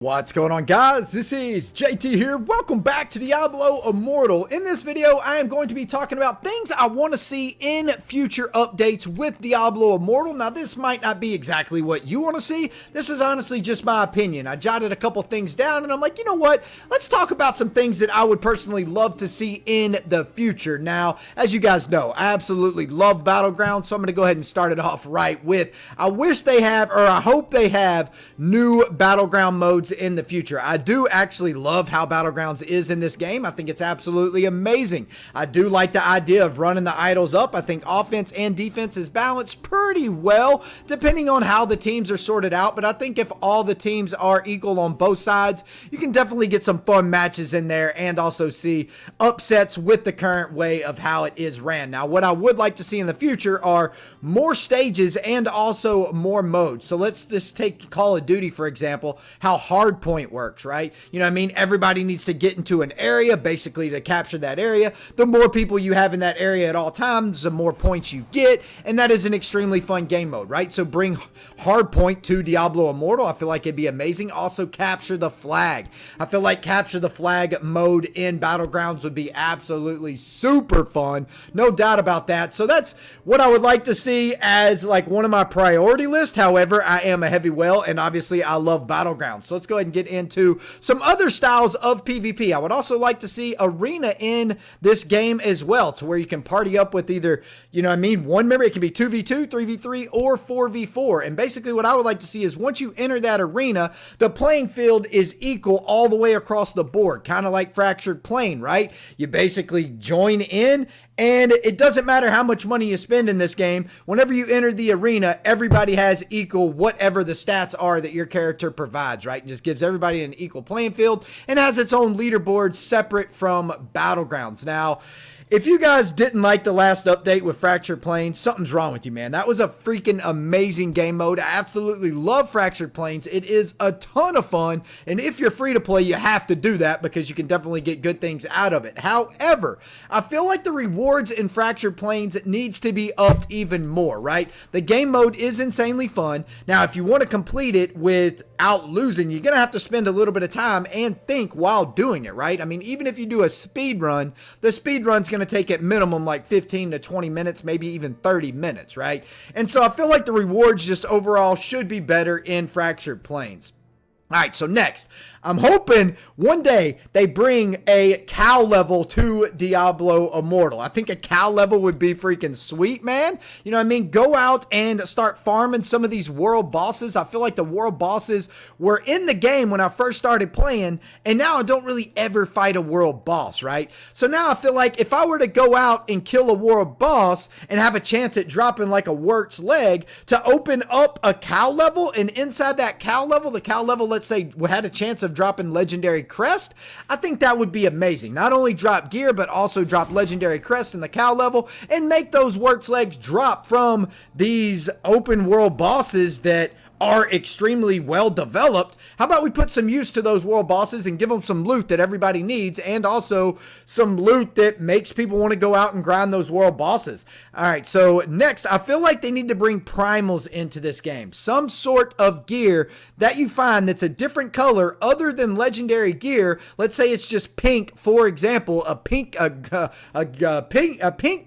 What's going on, guys? This is JT here. Welcome back to Diablo Immortal. In this video, I am going to be talking about things I want to see in future updates with Diablo Immortal. Now, this might not be exactly what you want to see. This is honestly just my opinion. I jotted a couple things down and I'm like, you know what? Let's talk about some things that I would personally love to see in the future. Now, as you guys know, I absolutely love Battleground, so I'm going to go ahead and start it off right with, I wish they have, or I hope they have, new Battleground modes in the future. I do actually love how Battlegrounds is in this game. I think it's absolutely amazing. I do like the idea of running the idols up. I think offense and defense is balanced pretty well, depending on how the teams are sorted out. But I think if all the teams are equal on both sides, you can definitely get some fun matches in there and also see upsets with the current way of how it is ran. Now, what I would like to see in the future are more stages and also more modes. So let's just take Call of Duty, for example, how hard point works, right? You know what I mean? Everybody needs to get into an area basically to capture that area. The more people you have in that area at all times, the more points you get, and that is an extremely fun game mode, right? So bring hard point to Diablo Immortal. I feel like it'd be amazing. Also capture the flag. I feel like capture the flag mode in Battlegrounds would be absolutely super fun. No doubt about that. So that's what I would like to see as like one of my priority list. However, I am a heavy whale and obviously I love Battlegrounds. So let's go ahead and get into some other styles of PvP. I would also like to see arena in this game as well, to where you can party up with either, you know what I mean, one member. It can be 2v2, 3v3, or 4v4. And basically what I would like to see is once you enter that arena, the playing field is equal all the way across the board, kind of like Fractured Plane, right? You basically join in, and it doesn't matter how much money you spend in this game. Whenever you enter the arena, everybody has equal whatever the stats are that your character provides, right? And just gives everybody an equal playing field and has its own leaderboard separate from Battlegrounds. Now, if you guys didn't like the last update with Fractured Planes, something's wrong with you, man. That was a freaking amazing game mode. I absolutely love Fractured Planes. It is a ton of fun, and if you're free to play, you have to do that because you can definitely get good things out of it. However, I feel like the rewards in Fractured Planes needs to be upped even more, right? The game mode is insanely fun. Now, if you want to complete it without losing, you're going to have to spend a little bit of time and think while doing it, right? I mean, even if you do a speed run, the speed run's going to take at minimum like 15 to 20 minutes, maybe even 30 minutes, right? And so I feel like the rewards just overall should be better in Fractured Planes. All right, so next, I'm hoping one day they bring a cow level to Diablo Immortal. I think a cow level would be freaking sweet, man. You know what I mean? Go out and start farming some of these world bosses. I feel like the world bosses were in the game when I first started playing, and now I don't really ever fight a world boss, right? So now I feel like if I were to go out and kill a world boss and have a chance at dropping like a Wirt's leg to open up a cow level, and inside that cow level, the cow level, let's say, had a chance of dropping legendary crest, I think that would be amazing. Not only drop gear, but also drop legendary crest in the cow level and make those Wirt's legs drop from these open world bosses that are extremely well developed. How about we put some use to those world bosses and give them some loot that everybody needs, and also some loot that makes people want to go out and grind those world bosses. All right, so next, I feel like they need to bring Primals into this game. Some sort of gear that you find that's a different color other than legendary gear. Let's say it's just pink, for example. A pink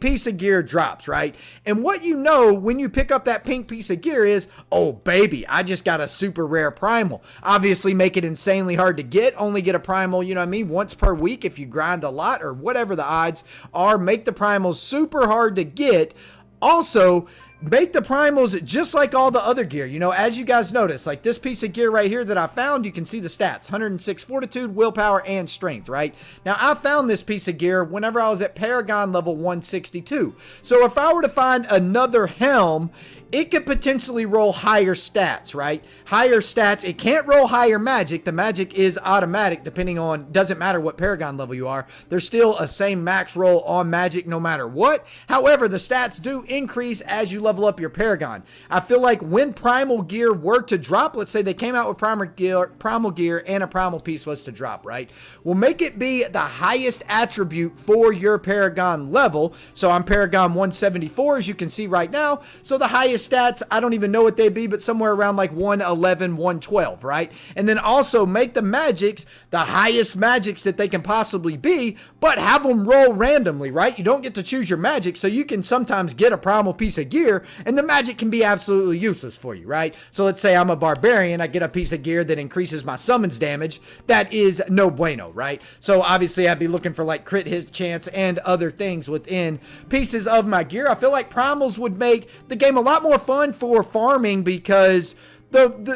piece of gear drops, right? And what you know when you pick up that pink piece of gear is, oh baby, I just got a super rare primal. Obviously make it insanely hard to get. Only get a primal, you know what I mean, once per week if you grind a lot, or whatever the odds are. Make the primals super hard to get. Also, make the primals just like all the other gear. You know, as you guys notice, like this piece of gear right here that I found, you can see the stats, 106 fortitude, willpower, and strength, right? Now, I found this piece of gear whenever I was at Paragon level 162. So if I were to find another helm, it could potentially roll higher stats, right? Higher stats. It can't roll higher magic. The magic is automatic depending on, doesn't matter what Paragon level you are. There's still a same max roll on magic no matter what. However, the stats do increase as you level level up your Paragon. I feel like when Primal gear were to drop, let's say they came out with Primal gear and a Primal piece was to drop, right? We'll make it be the highest attribute for your Paragon level. So I'm Paragon 174, as you can see right now. So the highest stats, I don't even know what they'd be, but somewhere around like 111, 112, right? And then also make the magics the highest magics that they can possibly be, but have them roll randomly, right? You don't get to choose your magic, so you can sometimes get a Primal piece of gear, and the magic can be absolutely useless for you, right? So let's say I'm a barbarian, I get a piece of gear that increases my summons damage. That is no bueno, right? So obviously I'd be looking for like crit hit chance and other things within pieces of my gear. I feel like Primals would make the game a lot more fun for farming, because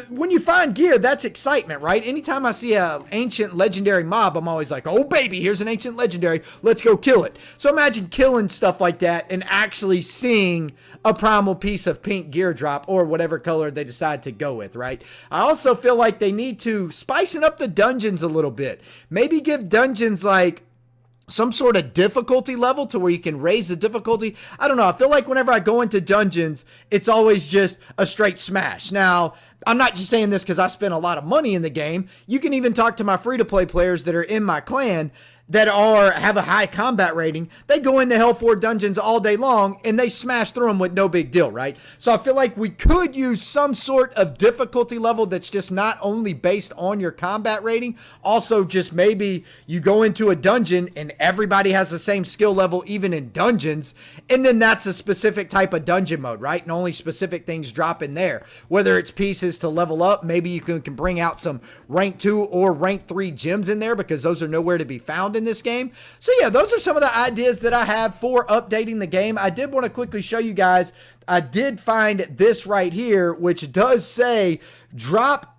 when you find gear, that's excitement, right? Anytime I see a ancient legendary mob, I'm always like, oh baby, here's an ancient legendary, let's go kill it. So imagine killing stuff like that and actually seeing a Primal piece of pink gear drop, or whatever color they decide to go with, right? I also feel like they need to spicing up the dungeons a little bit. Maybe give dungeons like some sort of difficulty level to where you can raise the difficulty. I don't know. I feel like whenever I go into dungeons, it's always just a straight smash. Now, I'm not just saying this because I spent a lot of money in the game. You can even talk to my free-to-play players that are in my clan that have a high combat rating. They go into Hell 4 dungeons all day long and they smash through them with no big deal, right? So I feel like we could use some sort of difficulty level that's just not only based on your combat rating, also just maybe you go into a dungeon and everybody has the same skill level even in dungeons, and then that's a specific type of dungeon mode, right? And only specific things drop in there. Whether it's pieces to level up, maybe you can bring out some rank 2 or rank 3 gems in there, because those are nowhere to be found in this game. So yeah, those are some of the ideas that I have for updating the game. I did want to quickly show you guys, I did find this right here, which does say drop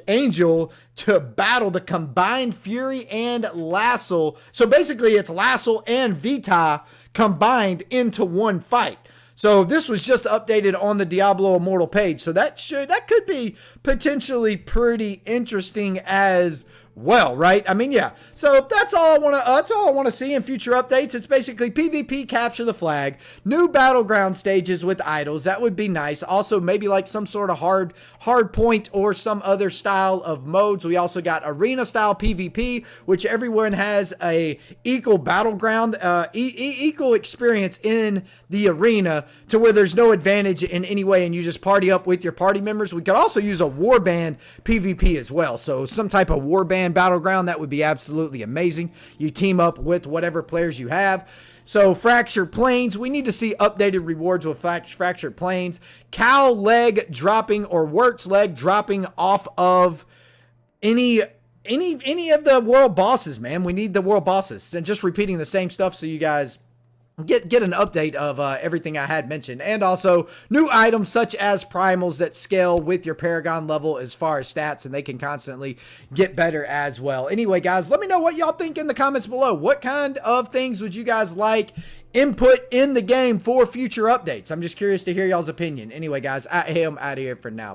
Angel to battle the combined Fury and Lassel. So basically it's Lassel and Vita combined into one fight. So this was just updated on the Diablo Immortal page. So that could be potentially pretty interesting as well, right? I mean, yeah. So that's all I want to see in future updates. It's basically PvP capture the flag, new battleground stages with idols. That would be nice. Also, maybe like some sort of hard point or some other style of modes. We also got arena style PvP, which everyone has a equal battleground, equal experience in the arena, to where there's no advantage in any way and you just party up with your party members. We could also use a warband PvP as well. So some type of warband battleground, that would be absolutely amazing. You team up with whatever players you have. So Fractured Plains, we need to see updated rewards with Fractured Plains. Cow leg dropping or Wirt's leg dropping off of any of the world bosses, man. We need the world bosses. And just repeating the same stuff so you guys get an update of everything I had mentioned. And also new items such as Primals that scale with your Paragon level as far as stats, and they can constantly get better as well. Anyway, guys, let me know what y'all think in the comments below. What kind of things would you guys like input in the game for future updates? I'm just curious to hear y'all's opinion. Anyway, guys, I am out of here for now.